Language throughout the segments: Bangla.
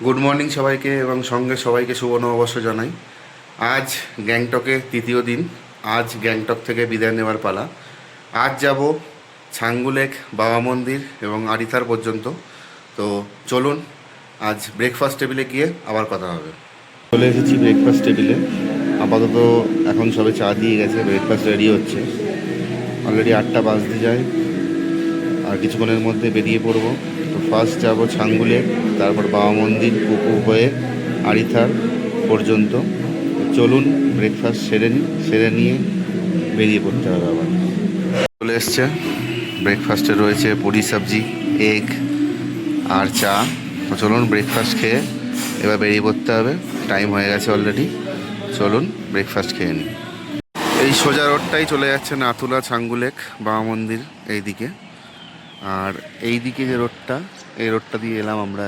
গুড মর্নিং সবাইকে এবং সঙ্গে সবাইকে শুভ নববর্ষ জানাই। আজ গ্যাংটকে তৃতীয় দিন। আজ গ্যাংটক থেকে বিদায় নেওয়ার পালা। আজ যাব ছাঙ্গু লেক, বাবা মন্দির এবং আরিথার পর্যন্ত। তো চলুন আজ ব্রেকফাস্ট টেবিলে গিয়ে আবার কথা হবে। চলে এসেছি ব্রেকফাস্ট টেবিলে। আপাতত এখন সবে চা দিয়ে গেছে, ব্রেকফাস্ট রেডি হচ্ছে। অলরেডি 8টা বাজতে যায়, আর কিছুক্ষণের মধ্যে বেরিয়ে পড়ব। তো ফার্স্ট যাব ছাঙ্গু লেক, তারপর বাবা মন্দির, পুকুর হয়ে আরিথার পর্যন্ত। চলুন ব্রেকফাস্ট সেরে নিয়ে বেরিয়ে পড়তে হবে আবার। চলে এসছে ব্রেকফাস্টে রয়েছে পুরি সবজি, এগ আর চা। তো চলুন ব্রেকফাস্ট খেয়ে এবার বেরিয়ে পড়তে হবে। টাইম হয়ে গেছে অলরেডি। চলুন ব্রেকফাস্ট খেয়ে নিই। এই সোজা রোডটাই চলে যাচ্ছে নাথুলা, ছাঙ্গু লেক, বাবা মন্দির এই দিকে। আর এই দিকে যে রোডটা, এই রোডটা দিয়ে এলাম আমরা।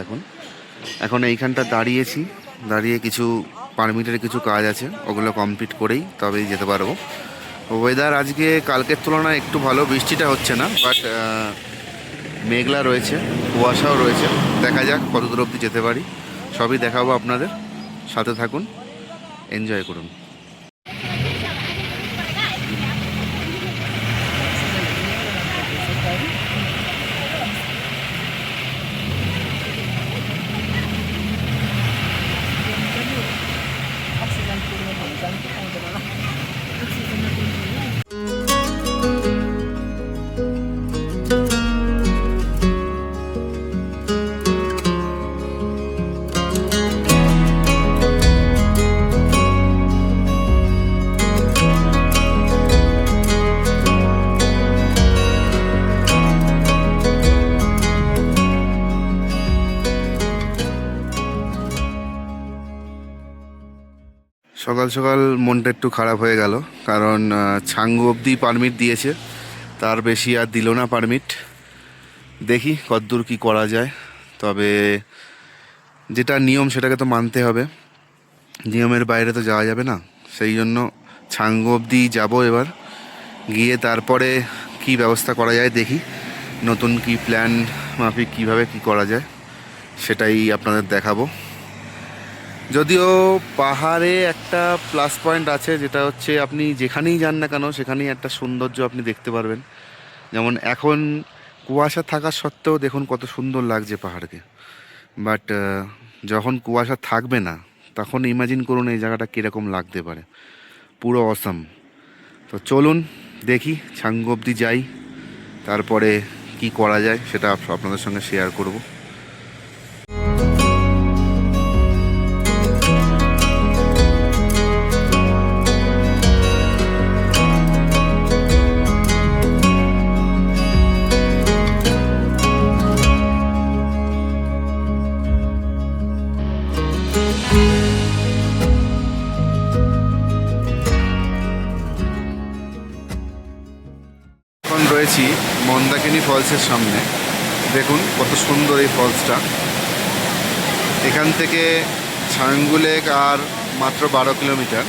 এখন এইখানটা দাঁড়িয়ে কিছু পারমিটের কিছু কাজ আছে, ওগুলো কমপ্লিট করেই তবেই যেতে পারবো। ওয়েদার আজকে কালকের তুলনায় একটু ভালো, বৃষ্টিটা হচ্ছে না, বাট মেঘলা রয়েছে, কুয়াশাও রয়েছে। দেখা যাক কত দূর অবধি যেতে পারি, সবই দেখাবো আপনাদের। সাথে থাকুন, এনজয় করুন। সকাল সকাল মনটা একটু খারাপ হয়ে গেল, কারণ ছাঙ্গু অবধি পারমিট দিয়েছে, তার বেশি আর দিল না পারমিট। দেখি কতদূর কি করা যায়। তবে যেটা নিয়ম সেটাকে তো মানতে হবে, নিয়মের বাইরে তো যাওয়া যাবে না। সেই জন্য ছাঙ্গু অবধি যাব। এবার গিয়ে তারপরে কি ব্যবস্থা করা যায় দেখি, নতুন কি প্ল্যান মাফিক কীভাবে কি করা যায় সেটাই আপনাদের দেখাবো। যদিও পাহাড়ে একটা প্লাস পয়েন্ট আছে, যেটা হচ্ছে আপনি যেখানেই যান না কেন সেখানেই একটা সৌন্দর্য আপনি দেখতে পারবেন। যেমন এখন কুয়াশা থাকা সত্ত্বেও দেখুন কত সুন্দর লাগছে পাহাড়কে। বাট যখন কুয়াশা থাকবে না, তখন ইমাজিন করুন এই জায়গাটা কীরকম লাগতে পারে, পুরো অসাম। তো চলুন দেখি ছাঙ্গু অবধি যাই, তারপরে কি করা যায় সেটা আপনাদের সঙ্গে শেয়ার করব। এখন রয়েছি মন্দাকিনী ফলসের সামনে। দেখুন কত সুন্দর এই ফলসটা। এখান থেকে ছাঙ্গু লেক আর মাত্র 12 কিলোমিটার।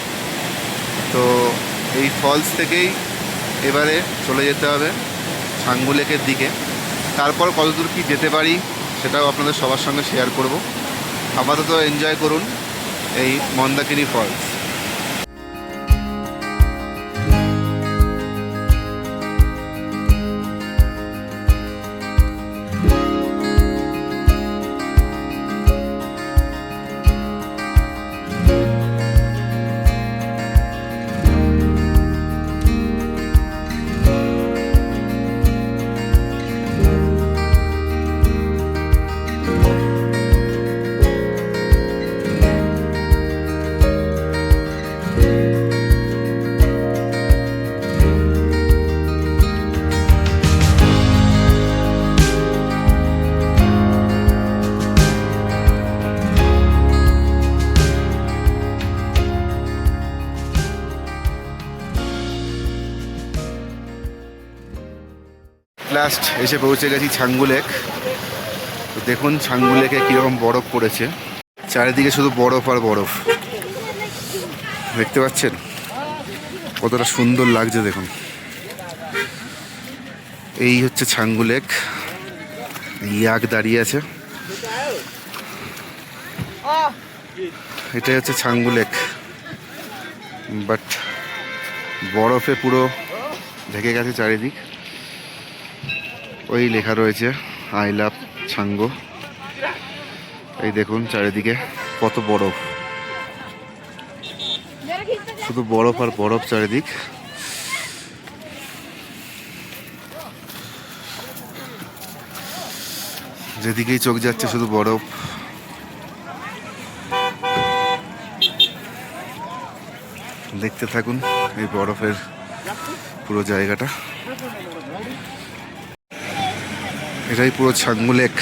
তো এই ফলস থেকেই এবারে চলে যেতে হবে ছাঙ্গু লেকের দিকে। তারপর কতদূর কি যেতে পারি সেটাও আপনাদের সবার সঙ্গে শেয়ার করব। আপাতত এনজয় করুন এই মন্দাকিনী ফলস। লাস্ট এসে পৌঁছে গেছি ছাঙ্গু লেক। দেখুন ছাঙ্গু লেকে কীরকম বরফ পড়েছে, চারিদিকে শুধু বরফ আর বরফ। দেখতে পাচ্ছেন কতটা সুন্দর লাগছে দেখুন। এই হচ্ছে ছাঙ্গু লেক, ইয়াক দাঁড়িয়ে আছে। এটাই হচ্ছে ছাঙ্গু লেক, বাট বরফে পুরো ঢেকে গেছে চারিদিক। ওই লেখা রয়েছে আই লাভ ছাঙ্গু। এই দেখুন চারিদিকে কত বরফ, শুধু বরফ আর বরফ চারিদিক। যেদিকেই চোখ যাচ্ছে শুধু বরফ। দেখতে থাকুন এই বরফের পুরো জায়গাটা। এটাই পুরো ছাঙ্গু লেক।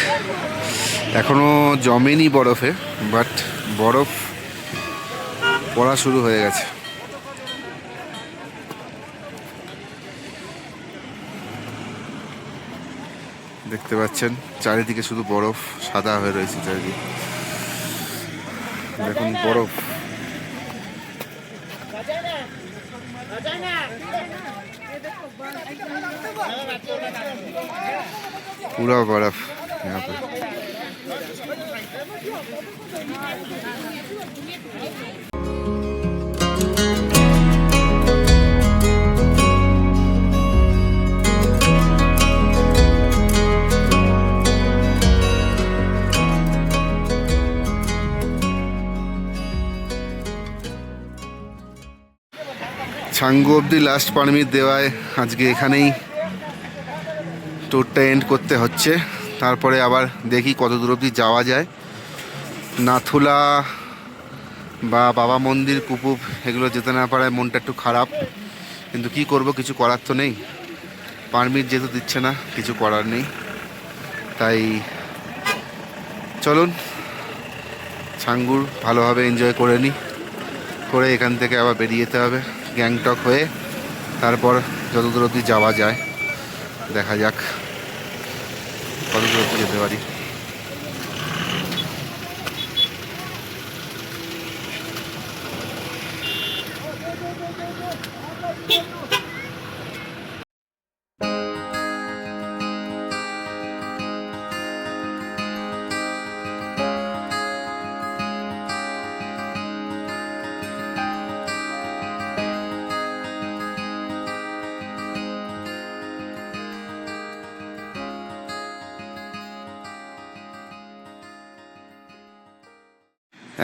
এখনো জমেনি বরফে, বাট বরফ পড়া শুরু হয়ে গেছে। দেখতে পাচ্ছেন চারিদিকে শুধু বরফ, সাদা হয়ে রয়েছে চারিদিকে। দেখুন বরফ, पूरा बर्फ यहाँ पे। ছাঙ্গু অবধি লাস্ট পারমিট দেওয়ায় আজকে এখানেই ট্যুরটা এন্ড করতে হচ্ছে। তারপরে আবার দেখি কত দূর অবধি যাওয়া যায়। নাথুলা বা বাবা মন্দির, কুপুপ এগুলো যেতে না পারায় মনটা একটু খারাপ, কিন্তু কি করব, কিছু করার তো নেই। পারমিট যেহেতু দিচ্ছে না, কিছু করার নেই। তাই চলুন ছাঙ্গুর ভালোভাবে এনজয় করে নিই, করে এখান থেকে আবার বেরিয়ে যেতে হবে গ্যাংটক হয়ে। তারপর যত দূর অবধি যাওয়া যায় দেখা যাক কত দূর অবধি যেতে পারি।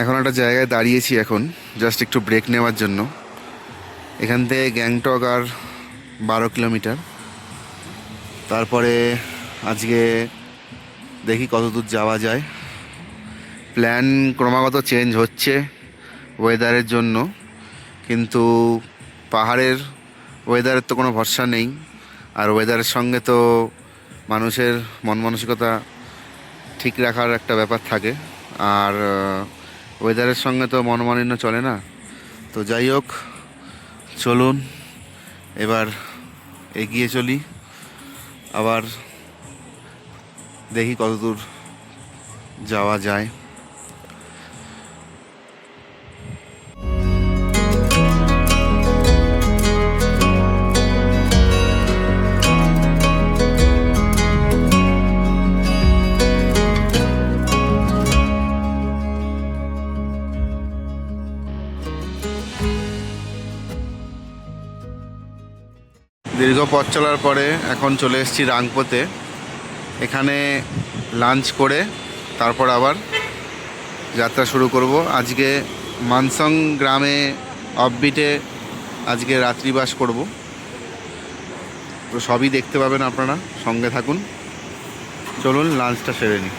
এখন একটা জায়গায় দাঁড়িয়েছি, এখন জাস্ট একটু ব্রেক নেওয়ার জন্য। এখান থেকে গ্যাংটক আর 12 কিলোমিটার। তারপরে আজকে দেখি কত দূর যাওয়া যায়। প্ল্যান ক্রমাগত চেঞ্জ হচ্ছে ওয়েদারের জন্য, কিন্তু পাহাড়ের ওয়েদারের তো কোনো ভরসা নেই। আর ওয়েদারের সঙ্গে তো মানুষের মন মানসিকতা ঠিক রাখার একটা ব্যাপার থাকে, আর ওয়েদারের সঙ্গে তো মনোমালিন্য চলে না। তো যাই হোক, চলুন এবার এগিয়ে চলি। আবার দেখি কত দূর যাওয়া যায়। দীর্ঘ পথ চলার পরে এখন চলে এসেছি রাংপোতে। এখানে লাঞ্চ করে তারপর আবার যাত্রা শুরু করব। আজকে মানসং গ্রামে অফবিটে আজকে রাত্রিবাস করব। তো সবই দেখতে পাবেন আপনারা, সঙ্গে থাকুন। চলুন লাঞ্চটা সেরে নিই।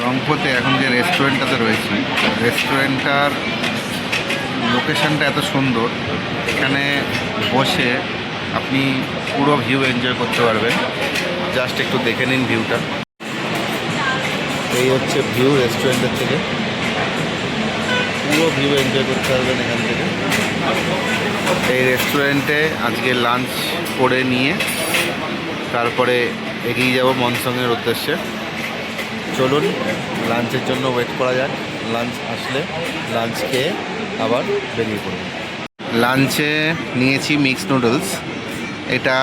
রংপুতে এখন যে রেস্টুরেন্টটাতে রয়েছি, রেস্টুরেন্টটার লোকেশানটা এত সুন্দর, এখানে বসে আপনি পুরো ভিউ এনজয় করতে পারবেন। জাস্ট একটু দেখে নিন ভিউটা। এই হচ্ছে ভিউ রেস্টুরেন্টের থেকে, পুরো ভিউ এনজয় করতে পারবেন এখান থেকে। এই রেস্টুরেন্টে আজকে লাঞ্চ করে নিয়ে তারপরে এগিয়ে যাব মনসংয়ের উদ্দেশ্যে। চলুন লাঞ্চের জন্য ওয়েট করা যাক। লাঞ্চ আসলে লাঞ্চ খেয়ে আবার বেরিয়ে পড়ব। লাঞ্চে নিয়েছি মিক্সড নুডলস। এটা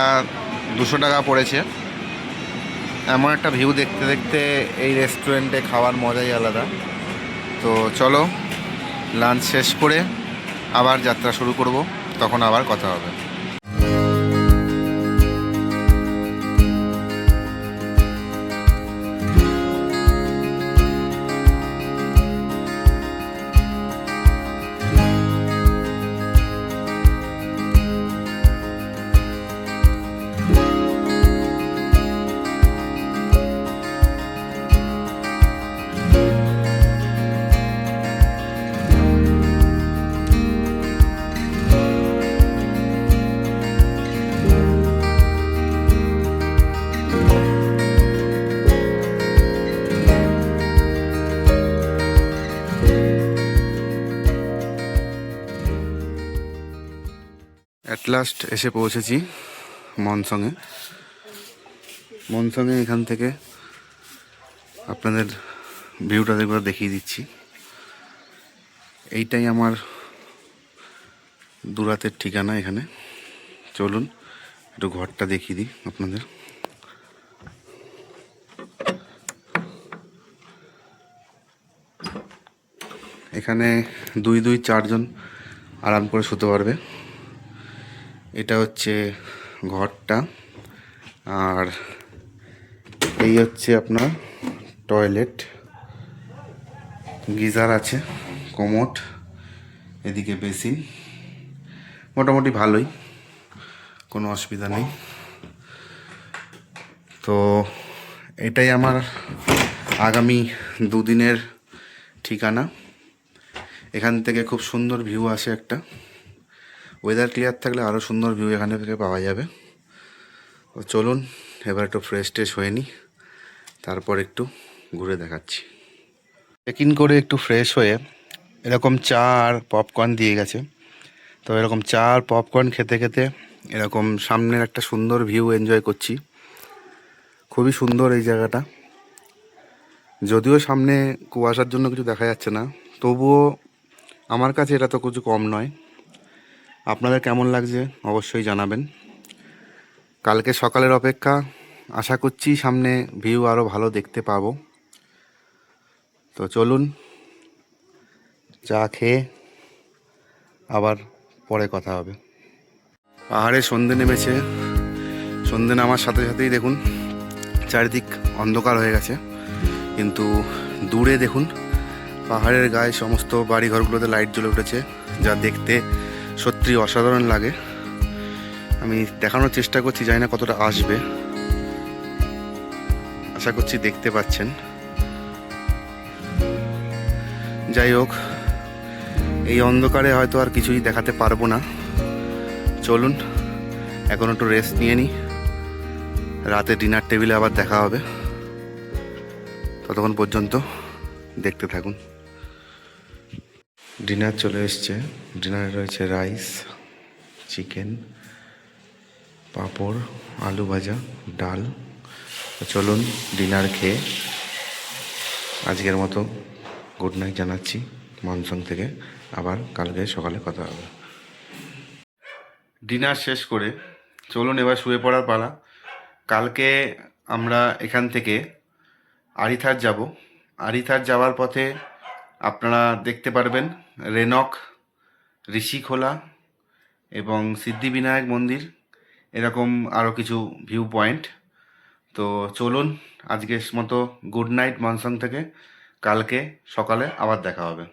200 টাকা পড়েছে। এমন একটা ভিউ দেখতে দেখতে এই রেস্টুরেন্টে খাওয়ার মজাই আলাদা। তো চলো লাঞ্চ শেষ করে আবার যাত্রা শুরু করব, তখন আবার কথা হবে। অ্যাট লাস্ট এসে পৌঁছেছি মনসংয়ে। মনসংয়ে এখান থেকে আপনাদের ভিউটা একবার দেখিয়ে দিচ্ছি। এইটাই আমার দুরাতের ঠিকানা এখানে। চলুন একটু ঘরটা দেখিয়ে দিই আপনাদের। এখানে 2-4 জন আরাম করে শুতে পারবে। এটা হচ্ছে ঘরটা, আর এই হচ্ছে আপনার টয়লেট। গিজার আছে, কোমোড, এদিকে বেসিন। মোটামুটি ভালোই, কোনো অসুবিধা নেই। তো এটাই আমার আগামী 2 দিনের ঠিকানা। এখান থেকে খুব সুন্দর ভিউ আসে একটা। ওয়েদার ক্লিয়ার থাকলে আরও সুন্দর ভিউ এখানে থেকে পাওয়া যাবে। তো চলুন এবার একটু ফ্রেশ ট্রেশ হয়ে নিই, তারপর একটু ঘুরে দেখাচ্ছি। চেক ইন করে একটু ফ্রেশ হয়ে এরকম চা আর পপকর্ন দিয়ে গেছে। তো এরকম চা আর পপকর্ন খেতে খেতে এরকম সামনের একটা সুন্দর ভিউ এনজয় করছি। খুবই সুন্দর এই জায়গাটা। যদিও সামনে কুয়াশার জন্য কিছু দেখা যাচ্ছে না, তবুও আমার কাছে এটা তো কিছু কম নয়। আপনাদের কেমন লাগছে অবশ্যই জানাবেন। কালকে সকালের অপেক্ষা আশা করছি সামনে ভিউ আরও ভালো দেখতে পাবো। তো চলুন চা খেয়ে আবার পরে কথা হবে। পাহাড়ে সন্ধে নেমেছে। সন্ধে নামার সাথে সাথেই দেখুন চারিদিক অন্ধকার হয়ে গেছে, কিন্তু দূরে দেখুন পাহাড়ের গায়ে সমস্ত বাড়িঘরগুলোতে লাইট জ্বলে উঠেছে, যা দেখতে সত্যি অসাধারণ লাগে। আমি দেখানোর চেষ্টা করছি, জানি না কতটা আসবে, আশা করছি দেখতে পাচ্ছেন। যাই হোক, এই অন্ধকারে হয়তো আর কিছুই দেখাতে পারবো না। চলুন এখন একটু রেস্ট নিয়ে নিই, রাতে ডিনার টেবিলে আবার দেখা হবে। ততক্ষণ পর্যন্ত দেখতে থাকুন। ডিনার চলে এসছে। ডিনারে রয়েছে রাইস, চিকেন, পাঁপড়, আলু ভাজা, ডাল। চলুন ডিনার খেয়ে আজকের মতো গুড নাইট জানাচ্ছি মনসং থেকে। আবার কালকে সকালে কথা হবে। ডিনার শেষ করে চলুন এবার শুয়ে পড়ার পালা। কালকে আমরা এখান থেকে আরিথার যাব। আরিথার যাওয়ার পথে আপনারা দেখতে পারবেন রেনক, ঋষিখোলা এবং সিদ্ধিবিনায়ক মন্দির, এরকম আরও কিছু ভিউ পয়েন্ট। তো চলুন আজকের মতো গুড নাইট মনসং থেকে। কালকে সকালে আবার দেখা হবে।